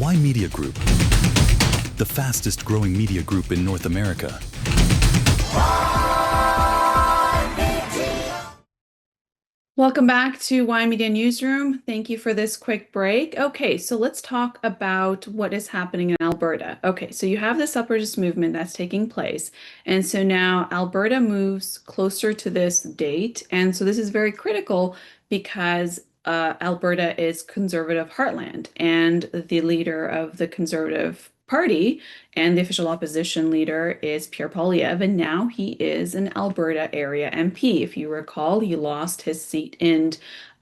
Why Media Group? The fastest growing media group in North America. Welcome back to Y Media Newsroom. Thank you for this quick break. Okay, so let's talk about what is happening in Alberta. Okay, so you have this separatist movement that's taking place. And so now Alberta moves closer to this date. And so this is very critical because Alberta is conservative heartland, and the leader of the Conservative Party and the official opposition leader is Pierre Poilievre, and now he is an Alberta area MP. If you recall, he lost his seat in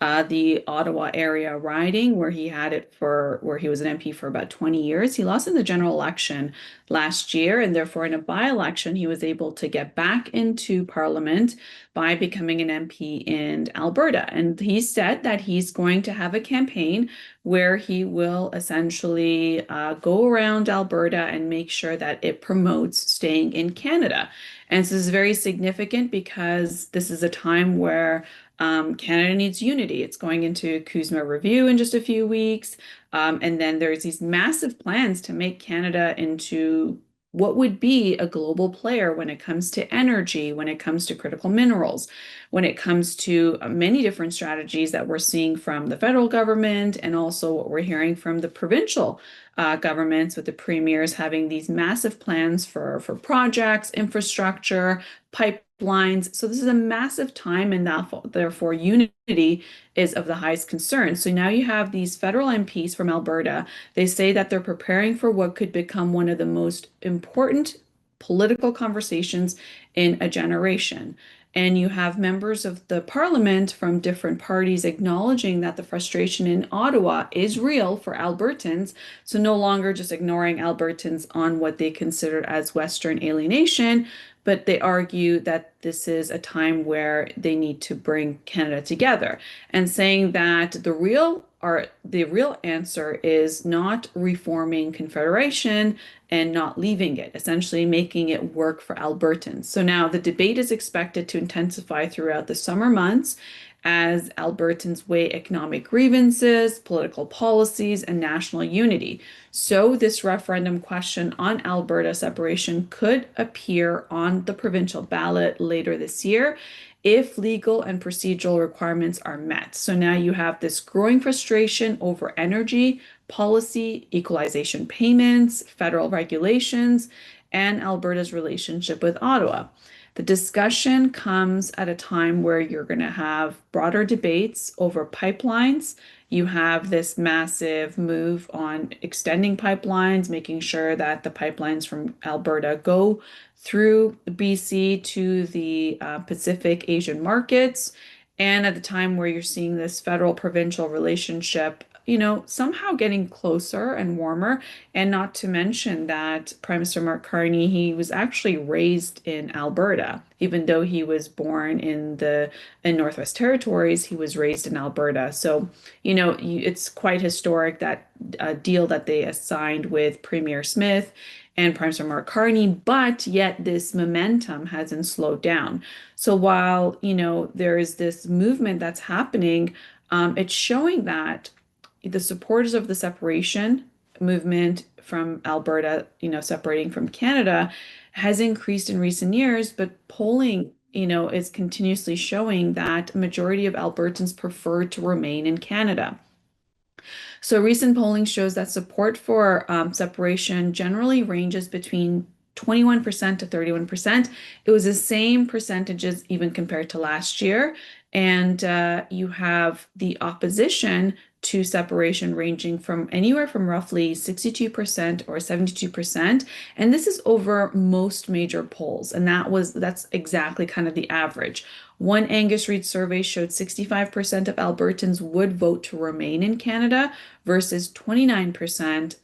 the Ottawa area riding where where he was an MP for about 20 years. He lost in the general election last year, and therefore in a by-election, he was able to get back into Parliament by becoming an MP in Alberta. And he said that he's going to have a campaign where he will essentially go around Alberta and make sure that it promotes staying in Canada. And this is very significant because this is a time where Canada needs unity. It's going into CUSMA review in just a few weeks. And then there's these massive plans to make Canada into what would be a global player when it comes to energy, when it comes to critical minerals, when it comes to many different strategies that we're seeing from the federal government and also what we're hearing from the provincial governments, with the premiers having these massive plans for projects, infrastructure, pipelines. So this is a massive time, and therefore unity is of the highest concern. So now you have these federal MPs from Alberta. They say that they're preparing for what could become one of the most important political conversations in a generation. And you have members of the parliament from different parties acknowledging that the frustration in Ottawa is real for Albertans. So no longer just ignoring Albertans on what they consider as Western alienation, but they argue that this is a time where they need to bring Canada together, and saying that the real answer is not reforming Confederation and not leaving it, essentially making it work for Albertans. So now the debate is expected to intensify throughout the summer months as Albertans weigh economic grievances, political policies, and national unity. So this referendum question on Alberta separation could appear on the provincial ballot later this year if legal and procedural requirements are met. So now you have this growing frustration over energy, policy, equalization payments, federal regulations, and Alberta's relationship with Ottawa. The discussion comes at a time where you're going to have broader debates over pipelines. You have this massive move on extending pipelines, making sure that the pipelines from Alberta go through BC to the Pacific Asian markets. And at the time where you're seeing this federal provincial relationship, somehow getting closer and warmer. And not to mention that Prime Minister Mark Carney, he was actually raised in Alberta. Even though he was born in Northwest Territories, he was raised in Alberta. So, it's quite historic, that deal that they assigned with Premier Smith and Prime Minister Mark Carney, but yet this momentum hasn't slowed down. So while, there is this movement that's happening, it's showing that the supporters of the separation movement from Alberta, separating from Canada, has increased in recent years, but polling, is continuously showing that a majority of Albertans prefer to remain in Canada. So recent polling shows that support for separation generally ranges between 21% to 31%. It was the same percentages even compared to last year. And you have the opposition to separation ranging from anywhere from roughly 62% or 72%. And this is over most major polls. And that's exactly kind of the average. One Angus Reid survey showed 65% of Albertans would vote to remain in Canada versus 29%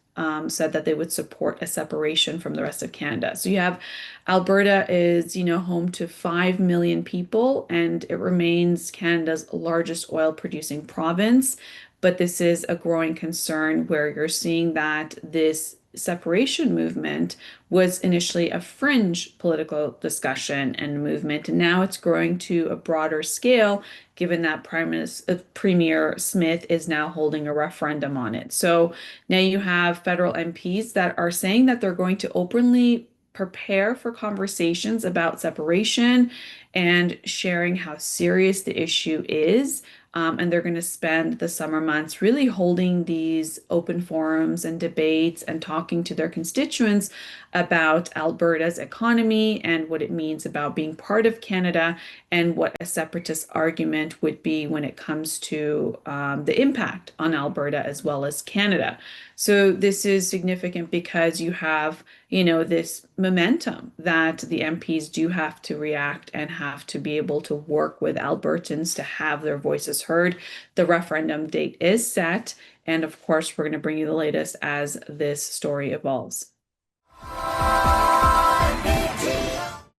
said that they would support a separation from the rest of Canada. So you have Alberta is, home to 5 million people, and it remains Canada's largest oil producing province. But this is a growing concern where you're seeing that this separation movement was initially a fringe political discussion and movement, and now it's growing to a broader scale, given that Premier Smith is now holding a referendum on it. So now you have federal MPs that are saying that they're going to openly prepare for conversations about separation and sharing how serious the issue is. And they're going to spend the summer months really holding these open forums and debates and talking to their constituents about Alberta's economy and what it means about being part of Canada and what a separatist argument would be when it comes to the impact on Alberta as well as Canada. So this is significant because you have, this momentum that the MPs do have to react and have to be able to work with Albertans to have their voices heard. The referendum date is set, and of course, we're going to bring you the latest as this story evolves.